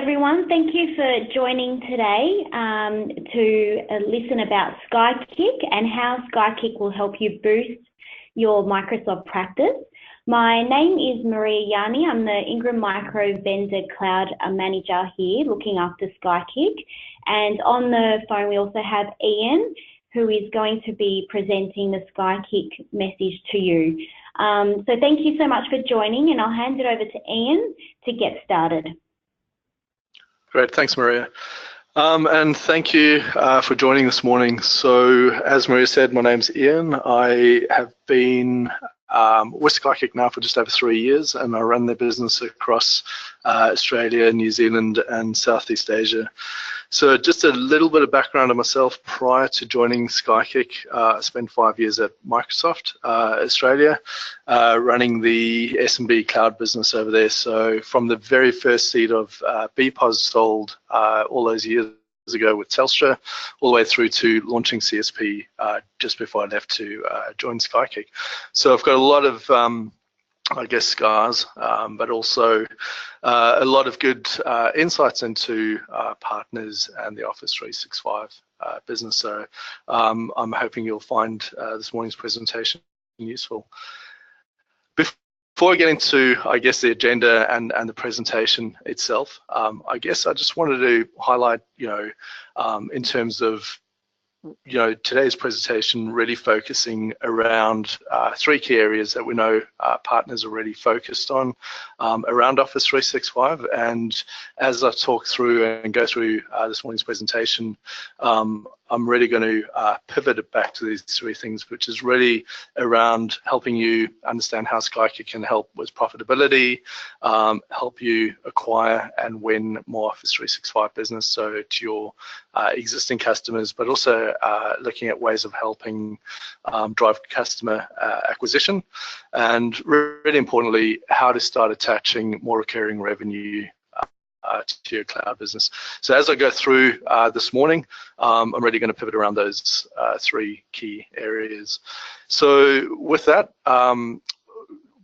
everyone. Thank you for joining today to listen about SkyKick and how SkyKick will help you boost your Microsoft practice. My name is Maria Yani. I'm the Ingram Micro Vendor Cloud Manager here looking after SkyKick. And on the phone, we also have Ian, who is going to be presenting the SkyKick message to you. So thank you so much for joining, and I'll hand it over to Ian to get started. Great, thanks Maria. And thank you for joining this morning. So as Maria said, my name's Ian. I have been with SkyKick now for just over 3 years, and I run their business across Australia, New Zealand, and Southeast Asia. So just a little bit of background on myself. Prior to joining SkyKick, I spent 5 years at Microsoft Australia, running the SMB cloud business over there. So from the very first seed of BPOS sold all those years ago with Telstra, all the way through to launching CSP just before I left to join SkyKick. So I've got a lot of I guess scars, but also a lot of good insights into partners and the Office 365 business. So I'm hoping you'll find this morning's presentation useful. Before I get into, I guess, the agenda and the presentation itself, I guess I just wanted to highlight, in terms of today's presentation really focusing around 3 key areas that we know partners are really focused on around Office 365. And as I talk through and go through this morning's presentation, I'm really going to pivot it back to these 3 things, which is really around helping you understand how SkyKick can help with profitability, help you acquire and win more Office 365 business, so to your existing customers, but also looking at ways of helping drive customer acquisition, and really importantly, how to start attaching more recurring revenue to your cloud business. So as I go through this morning, I'm really going to pivot around those 3 key areas. So with that,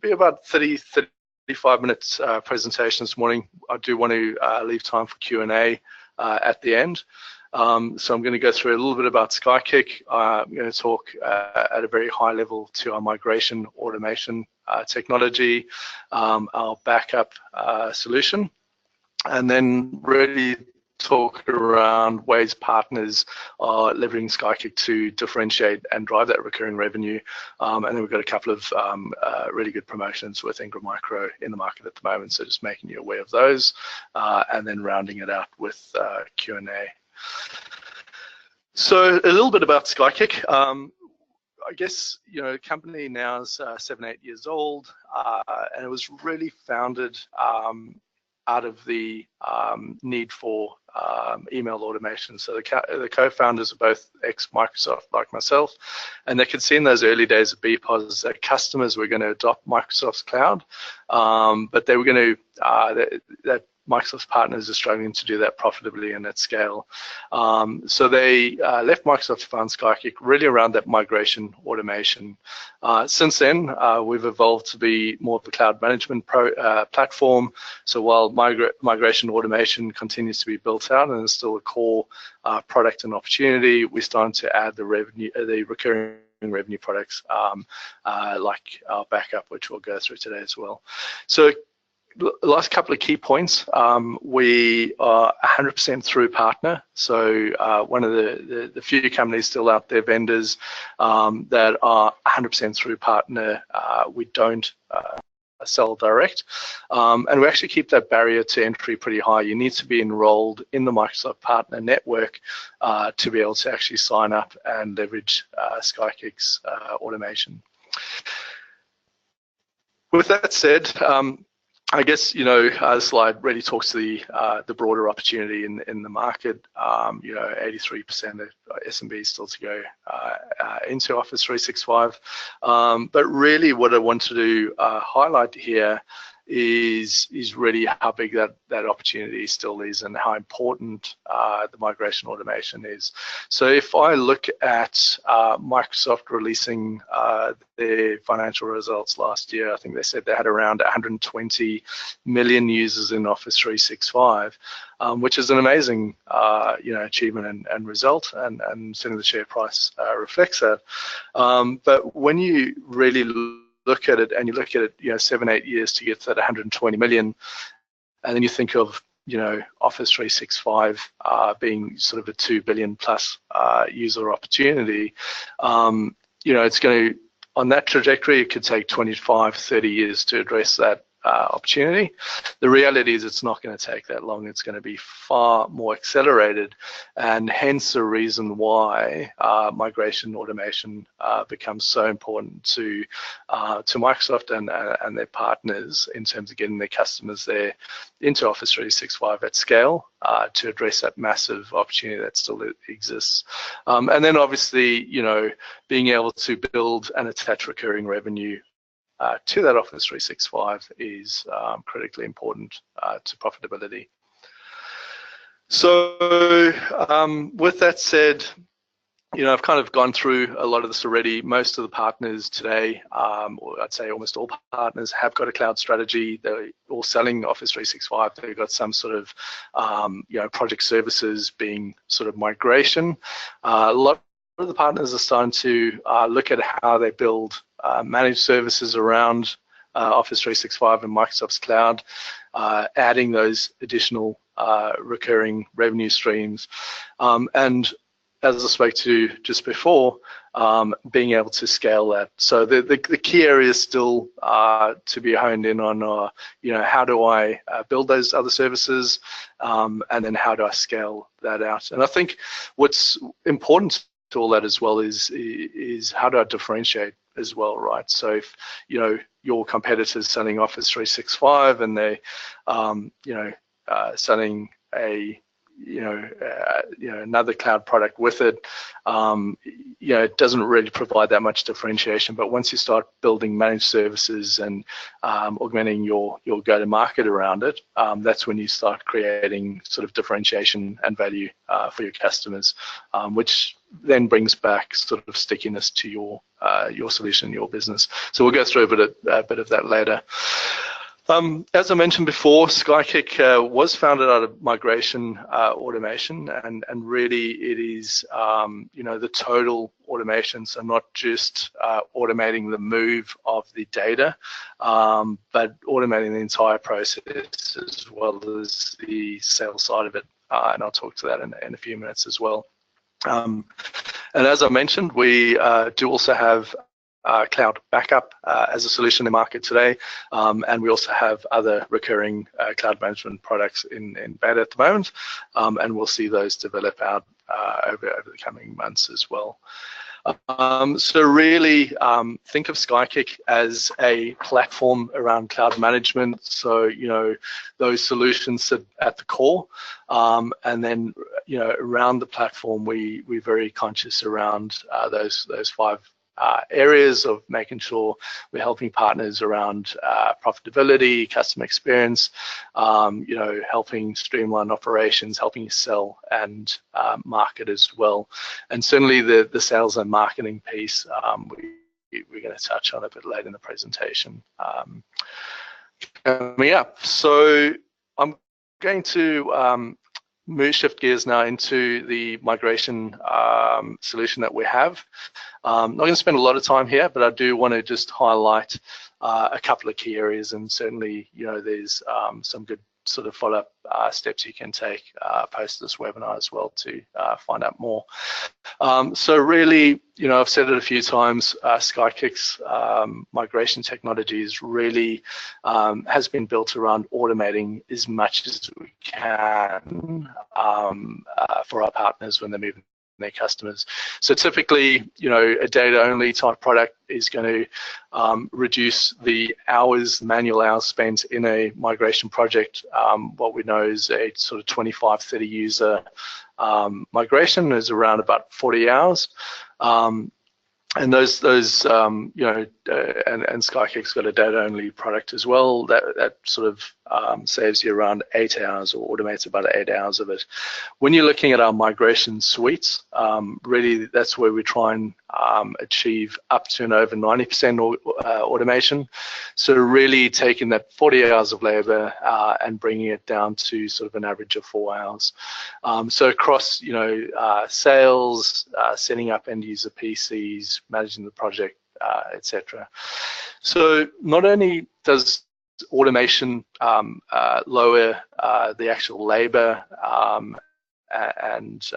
be about 35 minutes presentation this morning. I do want to leave time for Q&A at the end. So I'm going to go through a little bit about SkyKick. I'm going to talk at a very high level to our migration automation technology, our backup solution, and then really talk around ways partners are leveraging SkyKick to differentiate and drive that recurring revenue. And then we've got a couple of really good promotions with Ingram Micro in the market at the moment, so just making you aware of those, and then rounding it out with Q&A. So a little bit about SkyKick. I guess, the company now is 7-8 years old, and it was really founded out of the need for email automation. So the co-founders are both ex-Microsoft like myself, and they could see in those early days of BPOS that customers were going to adopt Microsoft's cloud, but they were going to, that Microsoft's partners are struggling to do that profitably and at scale. So they left Microsoft to found SkyKick really around that migration automation. Since then, we've evolved to be more of a cloud management platform. So while migration automation continues to be built out and is still a core product and opportunity, we're starting to add the recurring revenue products like our backup, which we'll go through today as well. So the last couple of key points, we are 100% through partner. So one of the few companies still out there, vendors that are 100% through partner. We don't sell direct, and we actually keep that barrier to entry pretty high. You need to be enrolled in the Microsoft Partner Network to be able to actually sign up and leverage SkyKick's automation. With that said, I guess, this slide really talks to the broader opportunity in the market. 83% of SMBs still to go into Office 365. But really what I want to highlight here is really how big that opportunity still is and how important the migration automation is. So if I look at Microsoft releasing their financial results last year, I think they said they had around 120 million users in Office 365, which is an amazing achievement and result, and certainly the share price reflects that. But when you really look at it, and you look at it, 7-8 years to get to that 120 million, and then you think of Office 365 being sort of a 2 billion plus user opportunity, it's going to, on that trajectory, it could take 25-30 years to address that opportunity. The reality is it's not going to take that long. It's going to be far more accelerated, and hence the reason why migration automation becomes so important to Microsoft and their partners in terms of getting their customers there into Office 365 at scale to address that massive opportunity that still exists. And then obviously, being able to build and attach recurring revenue to that Office 365 is critically important to profitability. So with that said, I've kind of gone through a lot of this already. Most of the partners today, or I'd say almost all partners, have got a cloud strategy. They're all selling Office 365. They've got some sort of project services being sort of migration. A lot of the partners are starting to look at how they build managed services around Office 365 and Microsoft's cloud, adding those additional recurring revenue streams. And as I spoke to just before, being able to scale that. So the key areas still to be honed in on are, how do I build those other services, and then how do I scale that out? And I think what's important to all that as well is how do I differentiate as well, right? So if your competitors selling Office 365 and they selling a another cloud product with it, it doesn't really provide that much differentiation. But once you start building managed services and augmenting your go-to-market around it, that's when you start creating sort of differentiation and value for your customers, which then brings back sort of stickiness to your solution, your business. So we'll go through a bit of that later. As I mentioned before, SkyKick was founded out of migration automation, and really it is the total automation, so not just automating the move of the data, but automating the entire process as well as the sales side of it, and I'll talk to that in a few minutes as well. And as I mentioned, we do also have cloud backup as a solution in the market today, and we also have other recurring cloud management products in beta at the moment, and we'll see those develop out over the coming months as well. So really think of SkyKick as a platform around cloud management. So those solutions sit at the core, and then around the platform we're very conscious around those 5 areas of making sure we're helping partners around profitability, customer experience, helping streamline operations, helping you sell and market as well. And certainly the sales and marketing piece, we're going to touch on a bit later in the presentation. Coming up. So I'm going to shift gears now into the migration solution that we have. I'm not going to spend a lot of time here, but I do want to just highlight a couple of key areas, and certainly there's some good sort of follow-up steps you can take post this webinar as well to find out more. So really, I've said it a few times, SkyKick's migration technology is really has been built around automating as much as we can for our partners when they're moving their customers. So typically, a data-only type product is going to reduce the manual hours spent in a migration project. What we know is a sort of 25-30 user migration is around about 40 hours. And those and SkyKick's got a data-only product as well that sort of saves you around 8 hours or automates about 8 hours of it. When you're looking at our migration suites, really that's where we try and achieve up to and over 90% automation. So really taking that 40 hours of labor and bringing it down to sort of an average of 4 hours. So across, sales, setting up end user PCs, managing the project, etc. So not only does automation lower the actual labor and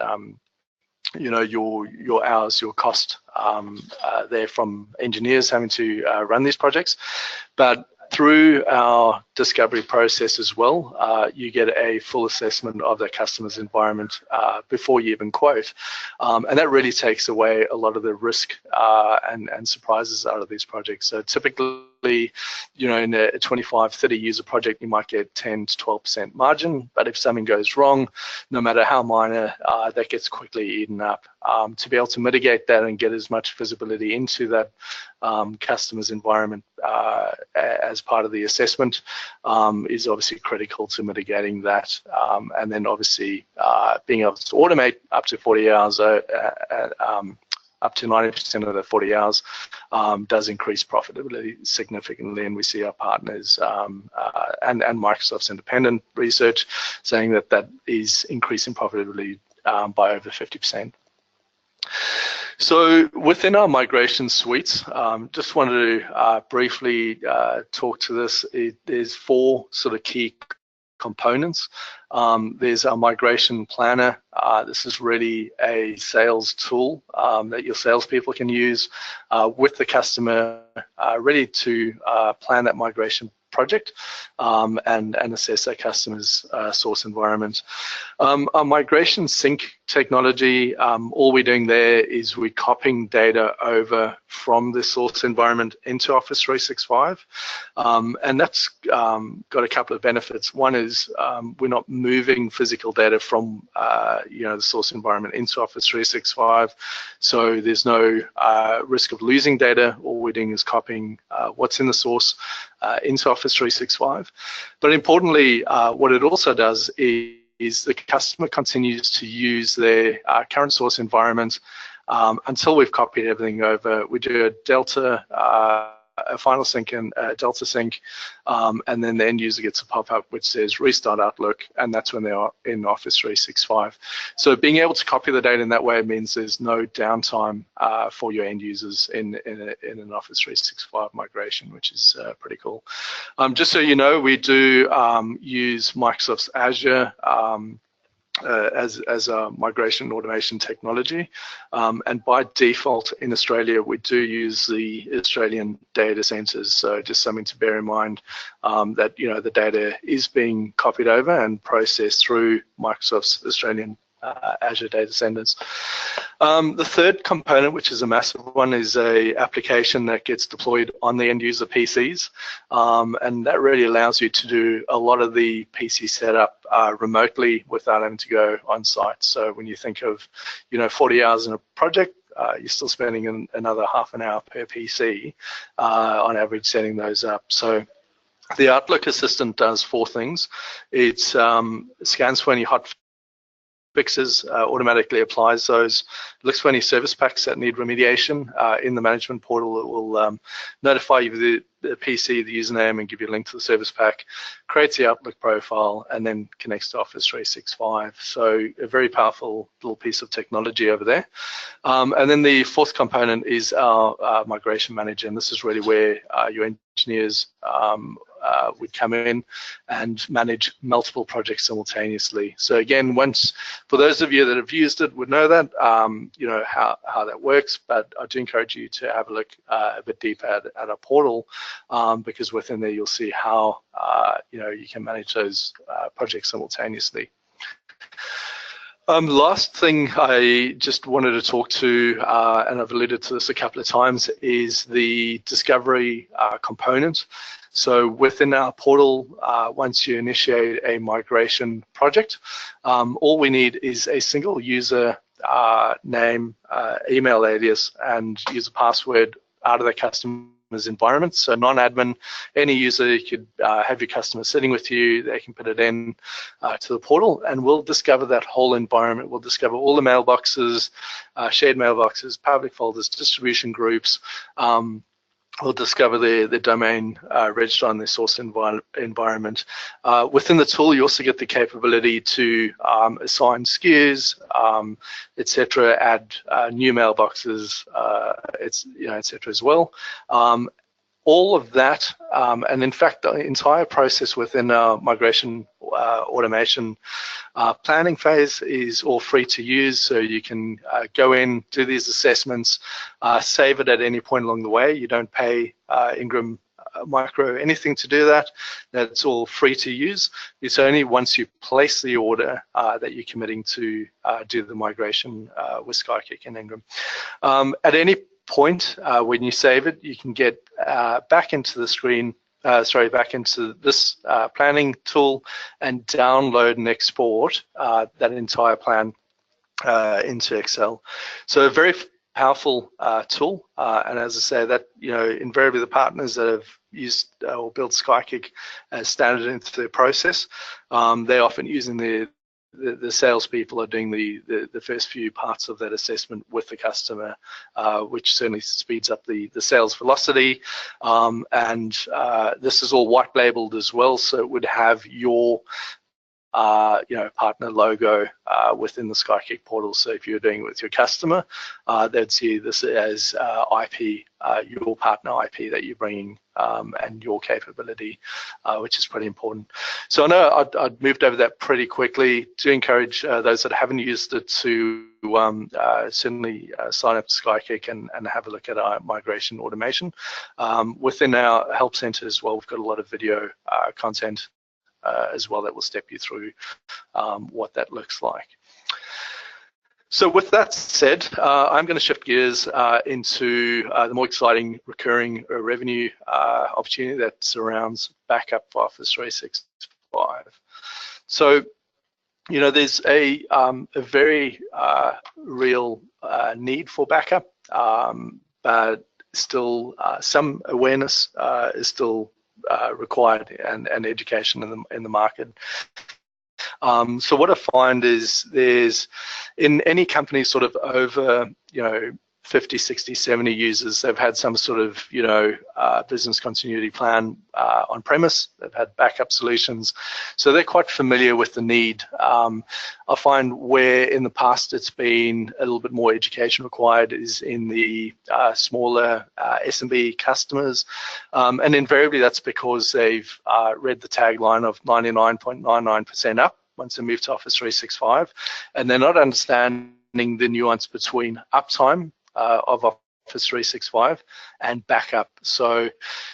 your hours, your cost there from engineers having to run these projects, but through our discovery process as well, you get a full assessment of the customer's environment before you even quote. And that really takes away a lot of the risk and surprises out of these projects. So typically, in a 25, 30 user project, you might get 10 to 12% margin, but if something goes wrong, no matter how minor, that gets quickly eaten up. To be able to mitigate that and get as much visibility into that customer's environment as part of the assessment is obviously critical to mitigating that. And then obviously being able to automate up to 40 hours, up to 90% of the 40 hours does increase profitability significantly. And we see our partners and Microsoft's independent research saying that is increasing profitability by over 50%. So within our migration suites, just wanted to briefly talk to this. There's 4 sort of key components. There's our migration planner. This is really a sales tool that your salespeople can use with the customer, ready to plan that migration project and assess that customer's source environment. Our migration sync technology, all we're doing there is we're copying data over from the source environment into Office 365. And that's got a couple of benefits. One is we're not moving physical data from the source environment into Office 365. So there's no risk of losing data. All we're doing is copying what's in the source into Office 365. But importantly, what it also does is the customer continues to use their current source environment until we've copied everything over. We do a delta, a final sync and a delta sync, and then the end user gets a pop-up which says restart Outlook, and that's when they are in Office 365. So being able to copy the data in that way means there's no downtime for your end users in an Office 365 migration, which is pretty cool. Just so you know, we do use Microsoft's Azure as a migration automation technology, and by default in Australia we do use the Australian data centers, so just something to bear in mind that the data is being copied over and processed through Microsoft's Australian Azure data centers. The third component, which is a massive one, is a application that gets deployed on the end user PCs, and that really allows you to do a lot of the PC setup remotely without having to go on site. So when you think of 40 hours in a project, you're still spending another half an hour per PC on average setting those up. So the Outlook Assistant does 4 things. It scans for any hot fixes, automatically applies those, looks for any service packs that need remediation. In the management portal, it will notify you of the PC, the username, and give you a link to the service pack, creates the Outlook profile, and then connects to Office 365. So a very powerful little piece of technology over there. And then the 4th component is our migration manager, and this is really where your engineers would come in and manage multiple projects simultaneously. So again, for those of you that have used it would know that, how that works, but I do encourage you to have a look a bit deeper at our portal, because within there you'll see how you can manage those projects simultaneously. Last thing I just wanted to talk to, and I've alluded to this a couple of times, is the discovery component. So within our portal, once you initiate a migration project, all we need is a single user name, email alias, and user password out of the customer environment. So non-admin, any user could have your customer sitting with you, they can put it in to the portal, and we'll discover that whole environment. We'll discover all the mailboxes, shared mailboxes, public folders, distribution groups. We'll discover the domain register on their source environment. Within the tool, you also get the capability to assign SKUs, etc., add new mailboxes, etc. as well. All of that, and in fact, the entire process within our migration automation planning phase is all free to use. So you can go in, do these assessments, save it at any point along the way. You don't pay Ingram Micro anything to do that. That's all free to use. It's only once you place the order that you're committing to do the migration with SkyKick and Ingram. At any point when you save it, you can get back into the screen, back into this planning tool and download and export that entire plan into Excel. So a very powerful tool, and as I say, that invariably the partners that have used or built SkyKick as standard into their process, they're often using the salespeople are doing the first few parts of that assessment with the customer, which certainly speeds up the sales velocity. And this is all white labeled as well, so it would have your partner logo within the SkyKick portal. So if you're doing it with your customer, they'd see this as IP, your partner IP that you're bringing, and your capability, which is pretty important. So I know I'd moved over that pretty quickly. To encourage those that haven't used it to certainly sign up to SkyKick and have a look at our migration automation. Within our help center as well, we've got a lot of video content as well that will step you through what that looks like. So with that said, I'm going to shift gears into the more exciting recurring revenue opportunity that surrounds backup for Office 365. So, there's a very real need for backup, but still some awareness is still required and education in the market. So what I find is there's, in any company sort of over 50, 60, 70 users, they've had some sort of business continuity plan on premise. They've had backup solutions, so they're quite familiar with the need. I find where in the past it's been a little bit more education required is in the smaller SMB customers, and invariably that's because they've read the tagline of 99.99% up once they move to Office 365, and they're not understanding the nuance between uptime of Office 365 and backup. So,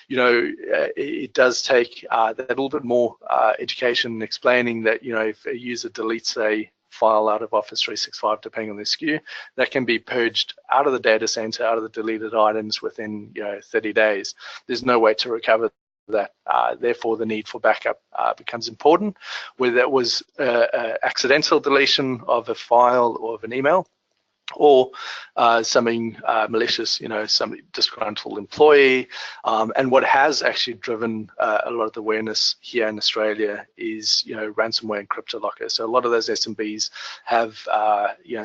it does take that little bit more education, explaining that, if a user deletes a file out of Office 365, depending on the SKU, that can be purged out of the data center, out of the deleted items within 30 days. There's no way to recover that. Therefore, the need for backup becomes important, whether that was accidental deletion of a file or of an email, or something malicious, some disgruntled employee. And what has actually driven a lot of the awareness here in Australia is, ransomware and CryptoLocker. So a lot of those SMBs have,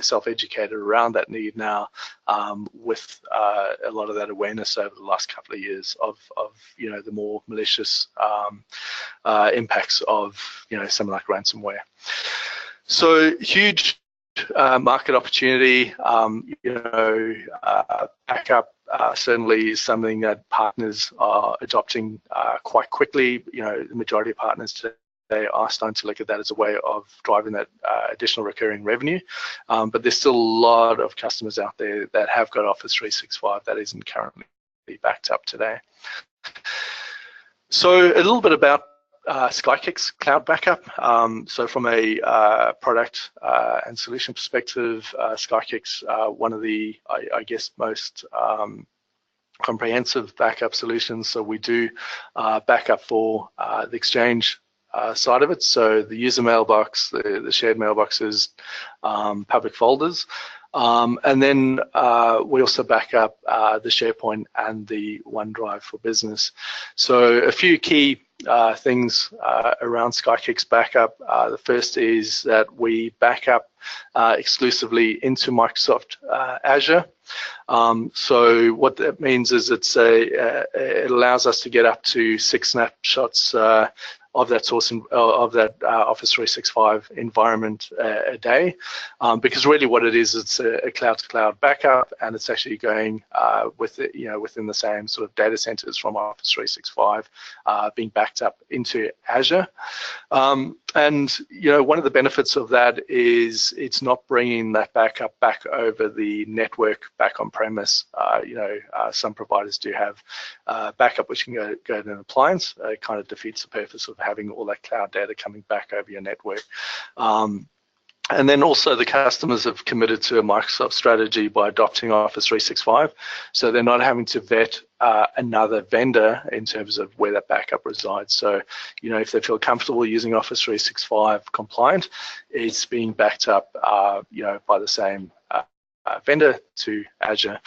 self-educated around that need now, with a lot of that awareness over the last couple of years of the more malicious impacts of, something like ransomware. So huge market opportunity. Backup certainly is something that partners are adopting quite quickly. The majority of partners today are starting to look at that as a way of driving that additional recurring revenue. But there's still a lot of customers out there that have got Office 365 that isn't currently backed up today. So a little bit about SkyKick's cloud backup. So from a product and solution perspective, SkyKick's one of the, I guess, most comprehensive backup solutions. So we do backup for the Exchange side of it. So the user mailbox, the shared mailboxes, public folders. And then we also back up the SharePoint and the OneDrive for Business. So a few key things around SkyKick's backup. The first is that we back up exclusively into Microsoft Azure. So what that means is it allows us to get up to 6 snapshots of that source of that Office 365 environment a day, because really what it is, it's a cloud-to-cloud backup, and it's actually going within the same sort of data centers from Office 365 being backed up into Azure. And one of the benefits of that is it's not bringing that backup back over the network, back on premise. Some providers do have backup which can go to an appliance. It kind of defeats the purpose of having all that cloud data coming back over your network. And then also the customers have committed to a Microsoft strategy by adopting Office 365. So they're not having to vet another vendor in terms of where that backup resides. So, if they feel comfortable using Office 365 compliant, it's being backed up, by the same vendor to Azure.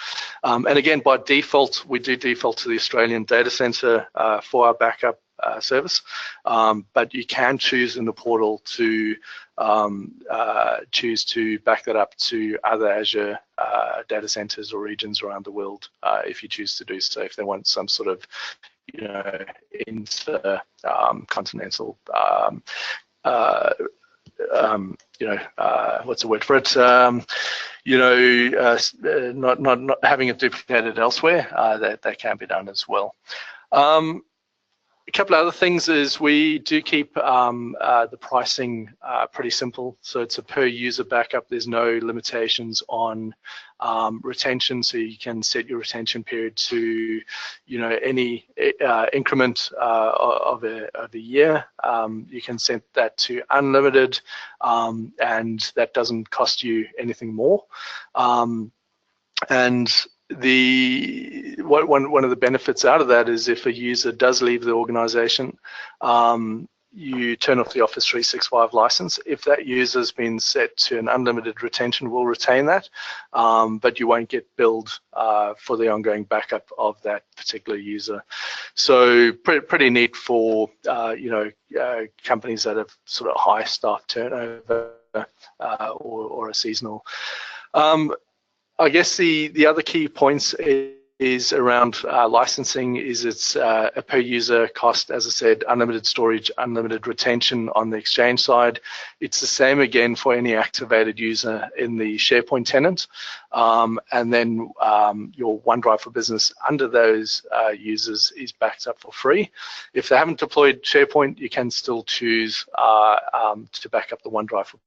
And again, by default, we do default to the Australian data center for our backup service, but you can choose in the portal to choose to back that up to other Azure data centers or regions around the world if you choose to do so, if they want some sort of intercontinental what's the word for it? Not having it duplicated elsewhere, that can be done as well. A couple of other things is we do keep the pricing pretty simple. So it's a per user backup. There's no limitations on retention. So you can set your retention period to, any increment of a year. You can set that to unlimited, and that doesn't cost you anything more. And one of the benefits out of that is if a user does leave the organization, you turn off the Office 365 license. If that user's been set to an unlimited retention, we'll retain that, but you won't get billed for the ongoing backup of that particular user. So pretty neat for companies that have sort of high staff turnover or are seasonal. I guess the other key points is around licensing. Is it's a per user cost, as I said, unlimited storage, unlimited retention on the Exchange side. It's the same again for any activated user in the SharePoint tenant, and then your OneDrive for Business under those users is backed up for free. If they haven't deployed SharePoint, you can still choose to back up the OneDrive for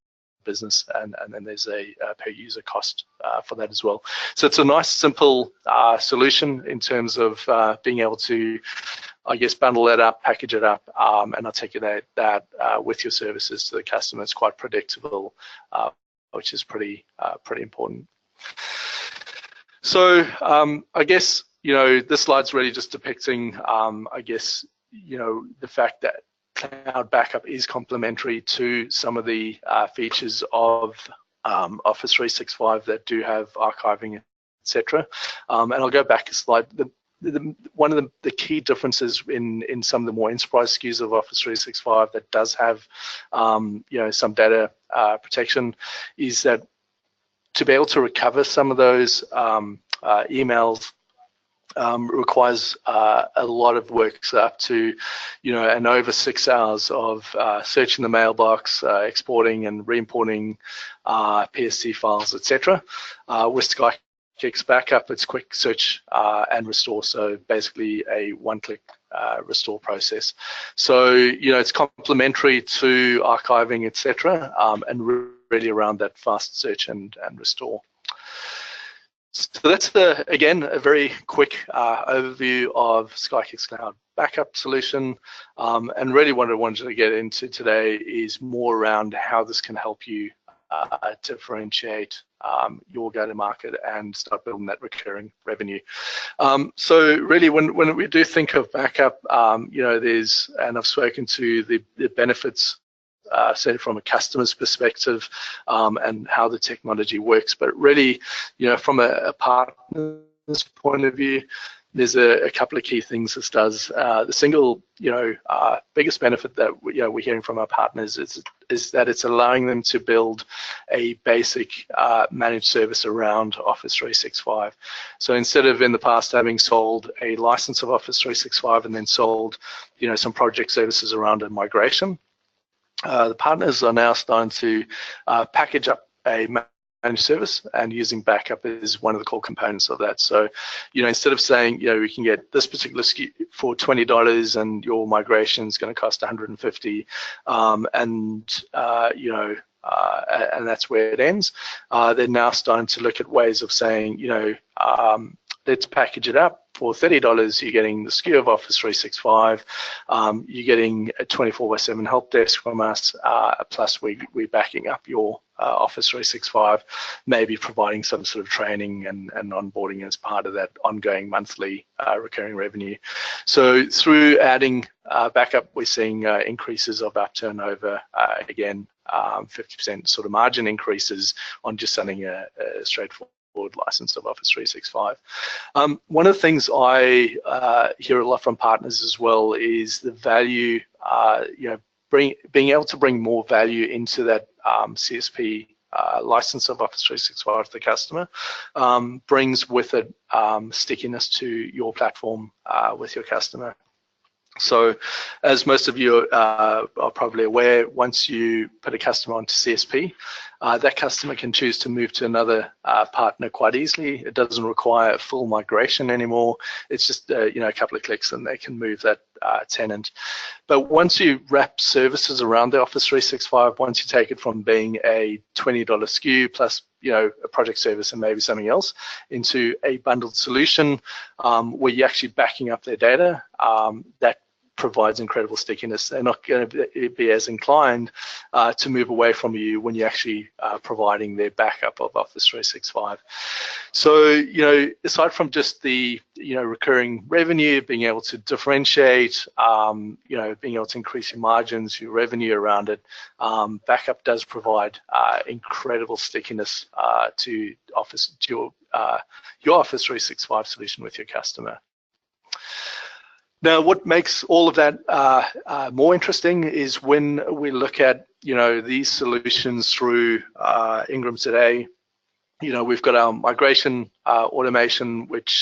Business, and then there's a per user cost for that as well. So it's a nice, simple solution in terms of being able to, I guess, bundle that up, package it up, and articulate that with your services to the customer. It's quite predictable, which is pretty important. So I guess, this slide's really just depicting, I guess, the fact that cloud backup is complementary to some of the features of Office 365 that do have archiving, etc. And I'll go back a slide. One of the key differences in some of the more enterprise SKUs of Office 365 that does have some data protection is that to be able to recover some of those emails requires a lot of work, so up to and over 6 hours of searching the mailbox, exporting and re-importing PSC files, etc. With SkyKick's backup, it's quick search and restore, so basically a one-click restore process. So it's complementary to archiving, etc., and really around that fast search and restore. So that's, again, a very quick overview of SkyKick's cloud backup solution. And really what I wanted to get into today is more around how this can help you differentiate your go-to-market and start building that recurring revenue. So really, when we do think of backup, there's, and I've spoken to the benefits certainly from a customer's perspective, and how the technology works. But really, from a partner's point of view, there's a couple of key things this does. The single, biggest benefit that we're hearing from our partners is that it's allowing them to build a basic managed service around Office 365. So instead of in the past having sold a license of Office 365 and then sold, some project services around a migration, the partners are now starting to package up a managed service, and using backup is one of the core components of that. So, instead of saying, we can get this particular SKU for $20 and your migration is going to cost $150, and that's where it ends, they're now starting to look at ways of saying, let's package it up. For $30, you're getting the SKU of Office 365. You're getting a 24/7 help desk from us. Plus, we're backing up your Office 365, maybe providing some sort of training and onboarding as part of that ongoing monthly recurring revenue. So through adding backup, we're seeing increases of our turnover, again, 50% sort of margin increases on just selling a straightforward license of Office 365. One of the things I hear a lot from partners as well is the value, being able to bring more value into that CSP license of Office 365 to the customer, brings with it stickiness to your platform with your customer. So as most of you are probably aware, once you put a customer onto CSP, that customer can choose to move to another partner quite easily. It doesn't require a full migration anymore. It's just a couple of clicks and they can move that tenant. But once you wrap services around the Office 365, once you take it from being a $20 SKU plus a project service and maybe something else into a bundled solution where you're actually backing up their data, that provides incredible stickiness. They're not going to be as inclined to move away from you when you're actually providing their backup of Office 365. So, aside from just the, recurring revenue, being able to differentiate, being able to increase your margins, your revenue around it, backup does provide incredible stickiness to your Office 365 solution with your customer. Now, what makes all of that more interesting is when we look at, these solutions through Ingram today. We've got our migration automation, which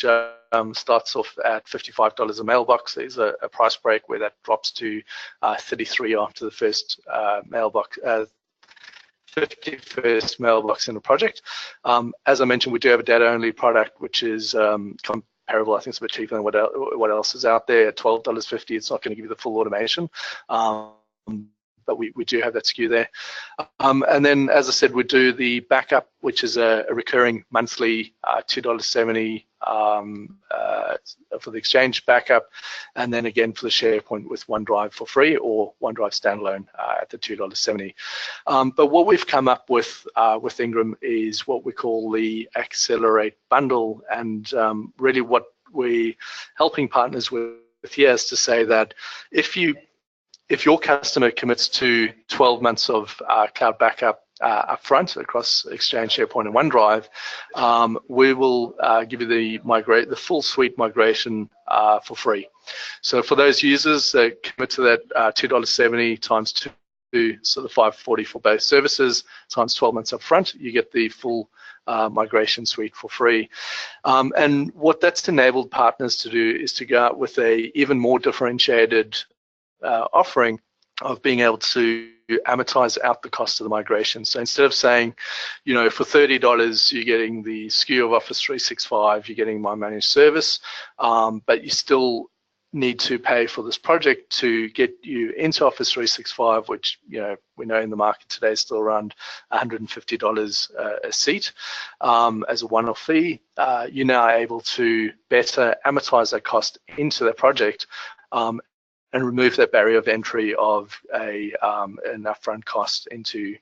starts off at $55 a mailbox. There's a price break where that drops to $33 after the first mailbox. 51st mailbox in the project. As I mentioned, we do have a data-only product, which is comparable. I think it's a bit cheaper than what else is out there. At $12.50, it's not going to give you the full automation, but we do have that SKU there. And then, as I said, we do the backup, which is a recurring monthly $2.70 for the Exchange backup, and then again for the SharePoint with OneDrive for free or OneDrive standalone at the $2.70. But what we've come up with Ingram is what we call the Accelerate bundle, and really what we're helping partners with here is to say that if your customer commits to 12 months of cloud backup upfront across Exchange, SharePoint, and OneDrive, we will give you the full suite migration for free. So for those users that commit to that $2.70 times 2, so the $5.40 for both services times 12 months upfront, you get the full migration suite for free. And what that's enabled partners to do is to go out with a even more differentiated offering of being able to amortize out the cost of the migration. So instead of saying, for $30, you're getting the SKU of Office 365, you're getting my managed service, but you still need to pay for this project to get you into Office 365, which we know in the market today is still around $150 a seat as a one-off fee. You're now able to better amortize that cost into the project and remove that barrier of entry of an upfront cost into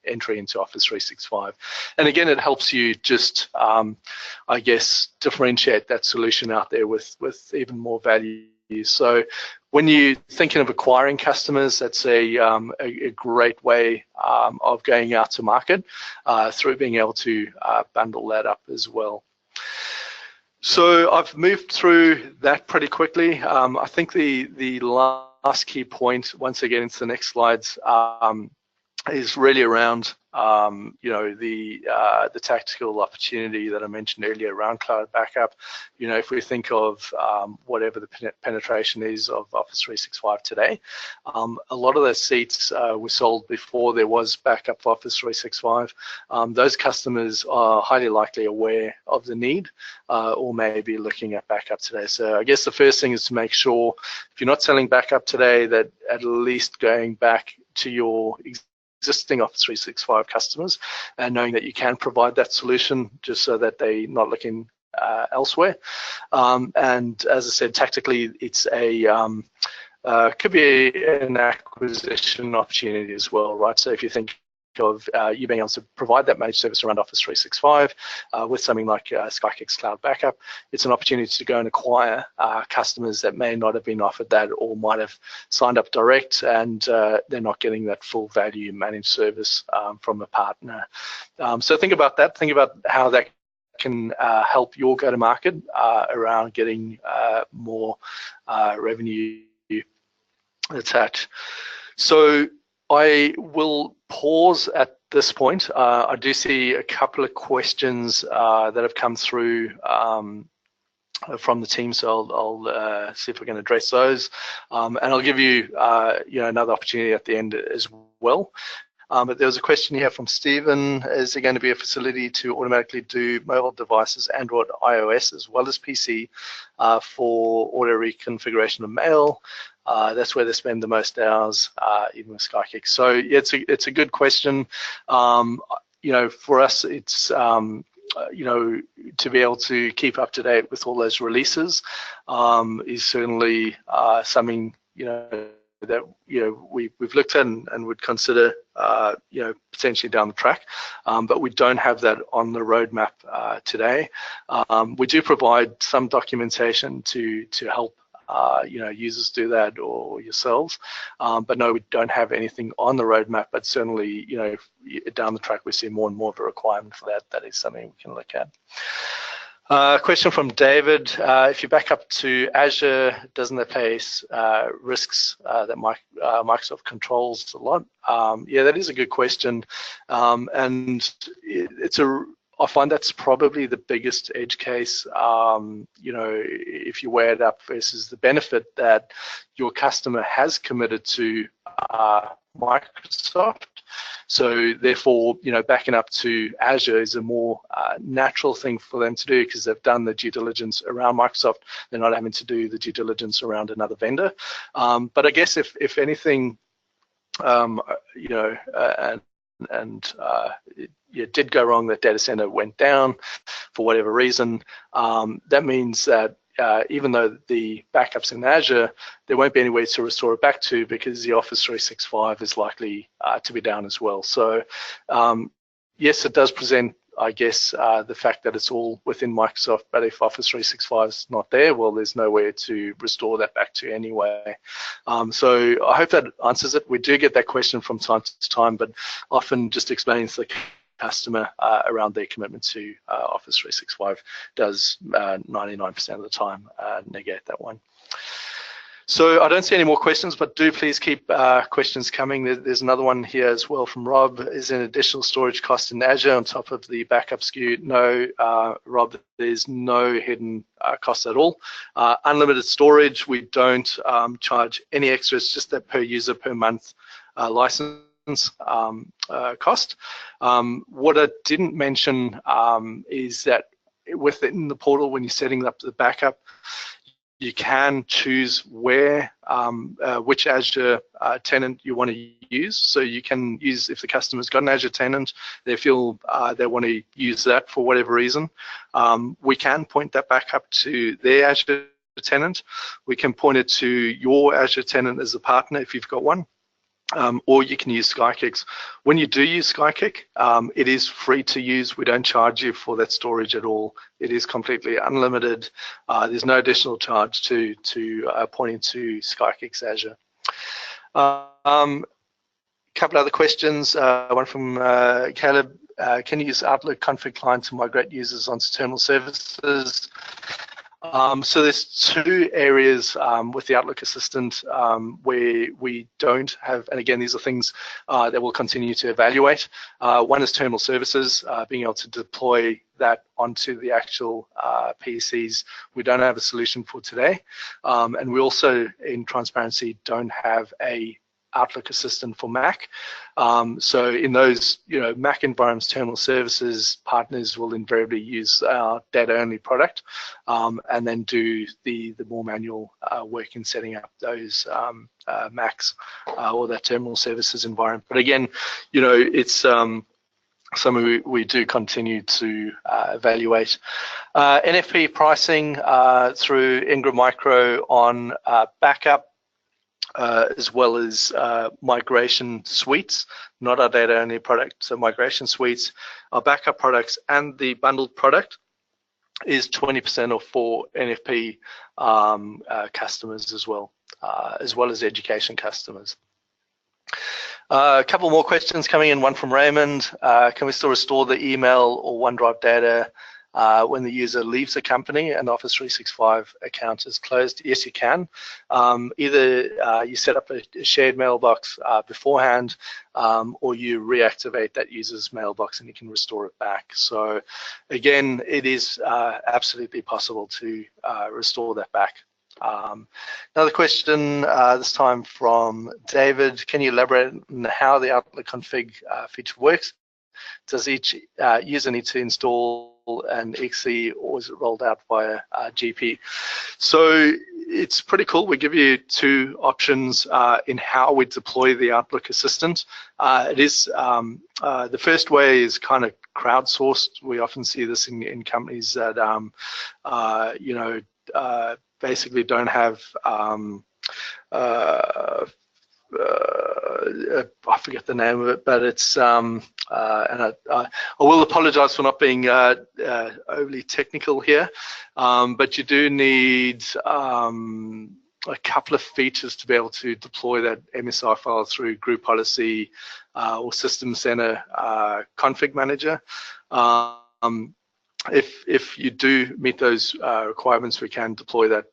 entry into Office 365. And again, it helps you just, differentiate that solution out there with even more value. So When you're thinking of acquiring customers, that's a great way of going out to market through being able to bundle that up as well. So I've moved through that pretty quickly. I think the last key point, once I get into the next slides, is really around the tactical opportunity that I mentioned earlier around cloud backup. If we think of whatever the penetration is of Office 365 today, a lot of those seats were sold before there was backup for Office 365. Those customers are highly likely aware of the need or maybe looking at backup today. So I guess the first thing is to make sure if you're not selling backup today, that at least going back to your existing Office 365 customers and knowing that you can provide that solution just so that they're not looking elsewhere. And as I said, tactically, it's could be an acquisition opportunity as well, right? So if you think of you being able to provide that managed service around Office 365 with something like SkyKick's Cloud Backup, it's an opportunity to go and acquire customers that may not have been offered that or might have signed up direct and they're not getting that full value managed service from a partner. So think about that. Think about how that can help your go-to-market around getting more revenue attached. So I will pause at this point. I do see a couple of questions that have come through from the team, so I'll see if I can address those, and I'll give you, another opportunity at the end as well. But there was a question here from Stephen: is there going to be a facility to automatically do mobile devices, Android, iOS, as well as PC for auto reconfiguration of mail? That's where they spend the most hours, even with SkyKick. So yeah, it's a good question. For us, it's to be able to keep up to date with all those releases is certainly something that we've looked at and would consider potentially down the track, but we don't have that on the roadmap today. We do provide some documentation to help users do that or yourselves, but no, we don't have anything on the roadmap. But certainly, down the track, we see more and more of a requirement for that. That is something we can look at. Question from David: if you back up to Azure, doesn't that face risks that Microsoft controls a lot? Yeah, that is a good question, and I find that's probably the biggest edge case, if you weigh it up versus the benefit that your customer has committed to Microsoft. So therefore, backing up to Azure is a more natural thing for them to do because they've done the due diligence around Microsoft. They're not having to do the due diligence around another vendor. But I guess if anything, it did go wrong, that data center went down for whatever reason, that means that even though the backup's in Azure, there won't be any way to restore it back to, because the Office 365 is likely to be down as well. So yes, it does present, I guess, the fact that it's all within Microsoft, but if Office 365 is not there, well, there's nowhere to restore that back to anyway. So I hope that answers it. We do get that question from time to time, but often just explains the customer around their commitment to Office 365 does 99% of the time negate that one. So I don't see any more questions, but do please keep questions coming. There's another one here as well from Rob. Is there an additional storage cost in Azure on top of the backup SKU? No, Rob, there's no hidden cost at all. Unlimited storage, we don't charge any extra. It's just that per user per month license cost. What I didn't mention is that within the portal, when you're setting up the backup, you can choose which Azure tenant you want to use. So you can use, if the customer's got an Azure tenant, they feel they want to use that for whatever reason, we can point that back up to their Azure tenant. We can point it to your Azure tenant as a partner if you've got one. or you can use SkyKicks. When you do use SkyKick, it is free to use. We don't charge you for that storage at all. It is completely unlimited. There's no additional charge to pointing to SkyKick's Azure. Couple other questions. One from Caleb. Can you use Outlook config client to migrate users onto terminal services? So there's two areas with the Outlook Assistant where we don't have, and again, these are things that we'll continue to evaluate. One is terminal services, being able to deploy that onto the actual PCs. We don't have a solution for today. And we also, in transparency, don't have a Outlook Assistant for Mac. So in those, Mac environments, terminal services partners will invariably use our data-only product, and then do the more manual work in setting up those Macs or that terminal services environment. But again, it's something we do continue to evaluate. NFP pricing through Ingram Micro on backup, as well as migration suites, not our data-only product. So migration suites, our backup products, and the bundled product is 20% off for NFP customers as well as education customers. A couple more questions coming in. One from Raymond. Can we still restore the email or OneDrive data when the user leaves the company and the Office 365 account is closed? Yes, you can. Either you set up a shared mailbox beforehand, or you reactivate that user's mailbox and you can restore it back. So again, it is absolutely possible to restore that back. Another question, this time from David. Can you elaborate on how the Outlook config feature works? Does each user need to install an exe, or is it rolled out via GP? So it's pretty cool. We give you two options in how we deploy the Outlook Assistant. It is the first way is kind of crowdsourced. We often see this in companies that basically don't have I forget the name of it, but it's and I will apologize for not being overly technical here, but you do need a couple of features to be able to deploy that MSI file through Group Policy or System Center Config Manager. If you do meet those requirements, we can deploy that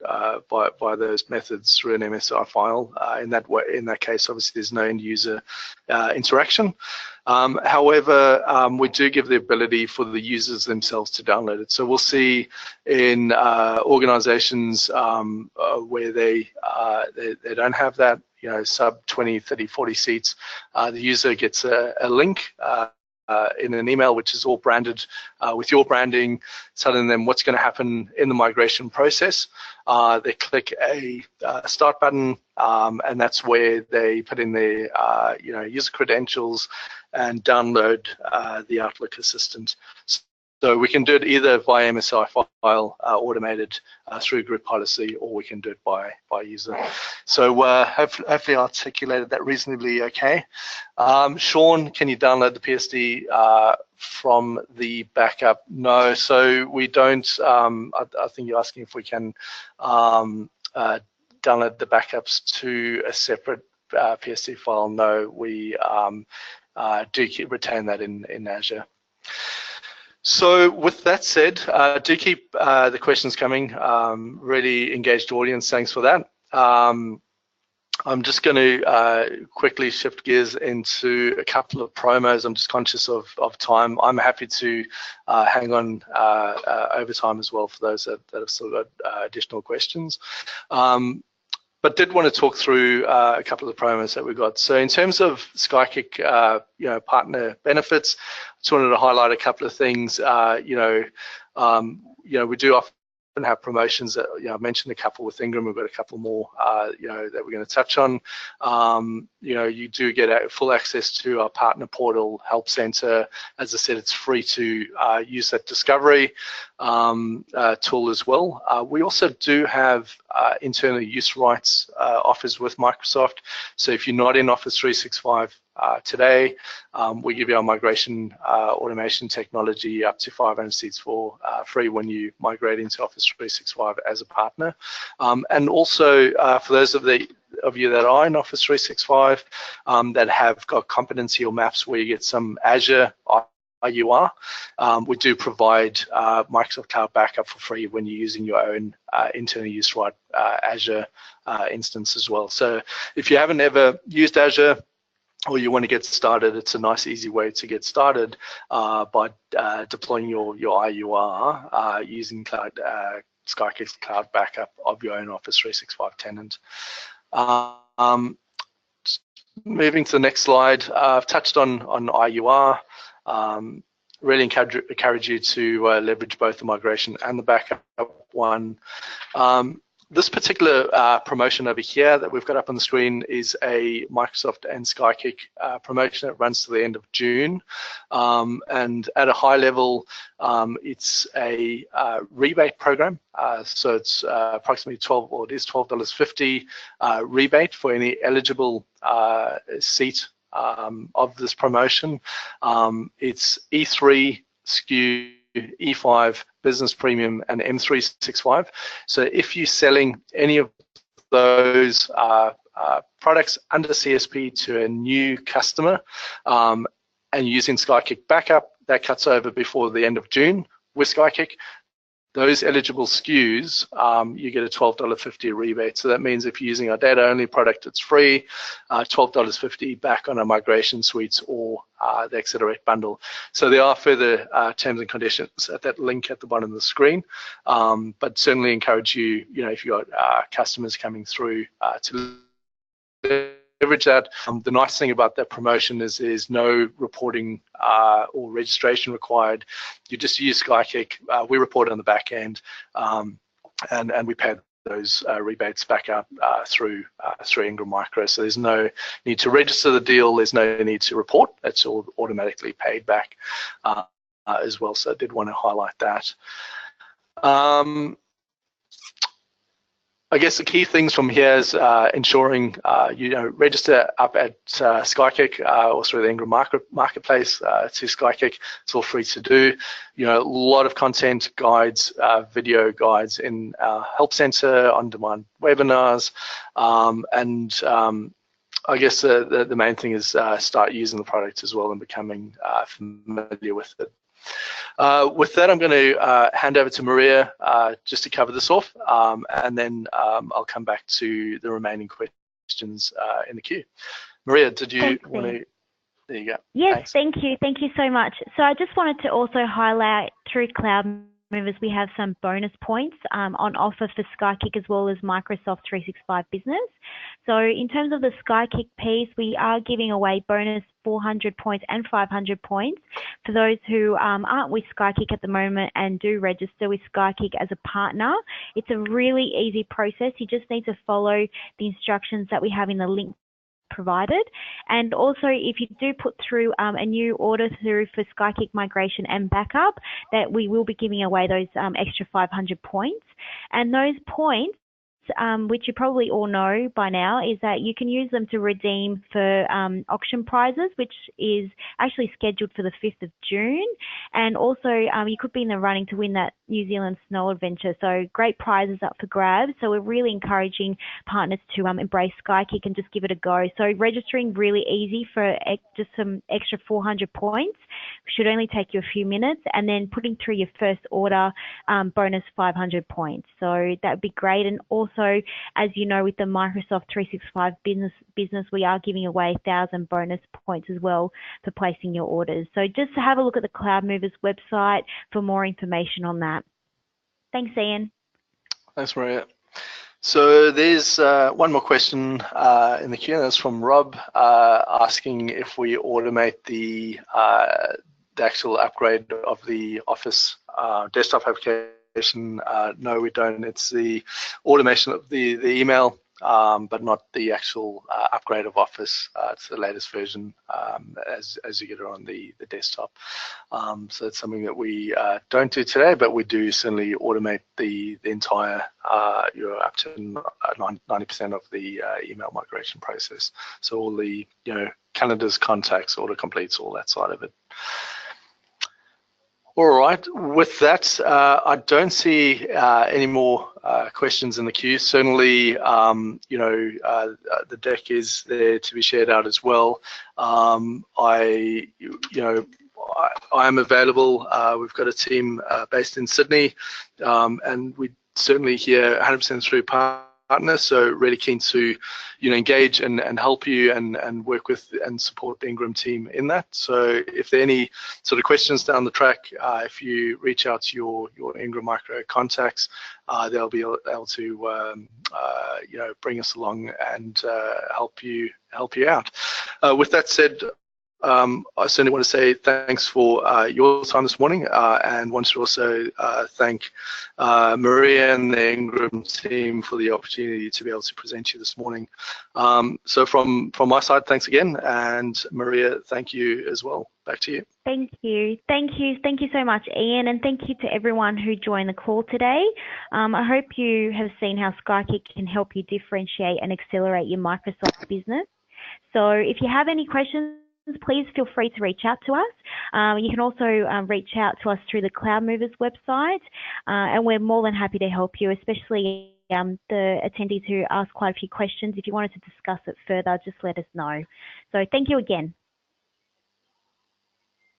by those methods through an MSI file. In that case, obviously, there's no end user interaction. However, we do give the ability for the users themselves to download it. So we'll see in organizations where they don't have that, sub 20, 30, 40 seats, the user gets a link in an email, which is all branded with your branding, telling them what's going to happen in the migration process. They click a start button, and that's where they put in their user credentials and download the Outlook Assistant. So we can do it either via MSI file, automated through Group Policy, or we can do it by user. So hopefully I articulated that reasonably okay. Sean, can you download the PSD from the backup? No, so we don't. I think you're asking if we can download the backups to a separate PSD file. No, we do retain that in Azure. So with that said, do keep the questions coming. Really engaged audience, thanks for that. I'm just going to quickly shift gears into a couple of promos. I'm just conscious of time. I'm happy to hang on over time as well for those that have still got additional questions. But did want to talk through a couple of the promos that we got. So in terms of SkyKick, partner benefits, just wanted to highlight a couple of things. We do often often have promotions that, I mentioned a couple with Ingram. We've got a couple more, that we're going to touch on. You do get full access to our partner portal, help center. As I said, it's free to use that discovery tool as well. We also do have internal use rights offers with Microsoft. So if you're not in Office 365 today, we give you our migration automation technology up to 500 seats for free when you migrate into Office 365 as a partner. And also for those of you that are in Office 365 that have got competency or maps where you get some Azure IUR, we do provide Microsoft Cloud Backup for free when you're using your own internal use right Azure instance as well. So if you haven't ever used Azure, or you want to get started, it's a nice, easy way to get started by deploying your IUR using SkyKick's Cloud Backup of your own Office 365 tenant. Moving to the next slide, I've touched on IUR. Really encourage you to leverage both the migration and the backup one. This particular promotion over here that we've got up on the screen is a Microsoft and SkyKick promotion that runs to the end of June. And at a high level, it's a rebate program. So it's approximately $12.50 rebate for any eligible seat of this promotion. It's E3 SKU, E5, Business Premium, and M365. So if you're selling any of those products under CSP to a new customer and using SkyKick Backup, that cuts over before the end of June with SkyKick. Those eligible SKUs, you get a $12.50 rebate. So that means if you're using our data-only product, it's free, $12.50 back on our migration suites or the Accelerate bundle. So there are further terms and conditions at that link at the bottom of the screen, but certainly encourage you, if you've got customers coming through to leverage that. The nice thing about that promotion is there's no reporting or registration required. You just use SkyKick. We report on the back end, and we pay those rebates back up through Ingram Micro. So there's no need to register the deal. There's no need to report. It's all automatically paid back as well. So I did want to highlight that. I guess the key things from here is ensuring register up at SkyKick or through the Ingram Marketplace to SkyKick. It's all free to do. A lot of content, guides, video guides in our Help Center, on-demand webinars, and I guess the main thing is start using the product as well and becoming familiar with it. With that, I'm going to hand over to Maria just to cover this off, and then I'll come back to the remaining questions in the queue. Maria, did you want to? There you go. Yes, thanks. Thank you. Thank you so much. So I just wanted to also highlight through Cloud Movers, we have some bonus points on offer for SkyKick as well as Microsoft 365 Business. So in terms of the SkyKick piece, we are giving away bonus 400 points and 500 points for those who aren't with SkyKick at the moment and do register with SkyKick as a partner. It's a really easy process. You just need to follow the instructions that we have in the link provided. And also, if you do put through a new order through for SkyKick migration and backup, that we will be giving away those extra 500 points. And those points, which you probably all know by now, is that you can use them to redeem for auction prizes, which is actually scheduled for the 5th of June. And also, you could be in the running to win that New Zealand snow adventure. So great prizes up for grabs. So we're really encouraging partners to embrace SkyKick and just give it a go. So registering really easy for just some extra 400 points. Should only take you a few minutes, and then putting through your first order, bonus 500 points. So that would be great. And also, as you know, with the Microsoft 365 business, we are giving away 1,000 bonus points as well for placing your orders. So just have a look at the Cloud Movers website for more information on that. Thanks, Ian. Thanks, Maria. So there's one more question in the queue. That's from Rob, asking if we automate the actual upgrade of the Office desktop application migration. No, we don't. It's the automation of the email, but not the actual upgrade of Office to the latest version as you get it on the desktop. So it's something that we don't do today, but we do certainly automate the entire, up to 90% of the email migration process. So all the, calendars, contacts, autocompletes, all that side of it. All right, with that, I don't see any more questions in the queue. Certainly, the deck is there to be shared out as well. I am available. We've got a team based in Sydney, and we certainly here 100% through partners, so really keen to engage and help you and work with and support the Ingram team in that. So if there are any sort of questions down the track, if you reach out to your Ingram Micro contacts, they'll be able to bring us along and help you out. With that said, I certainly want to say thanks for your time this morning, and want to also thank Maria and the Ingram team for the opportunity to be able to present you this morning. So from my side, thanks again, and Maria, thank you as well. Back to you. Thank you so much, Ian, and thank you to everyone who joined the call today. I hope you have seen how SkyKick can help you differentiate and accelerate your Microsoft business. So if you have any questions, please feel free to reach out to us. You can also reach out to us through the Cloud Movers website, and we're more than happy to help you, especially the attendees who asked quite a few questions. If you wanted to discuss it further, just let us know. So thank you again.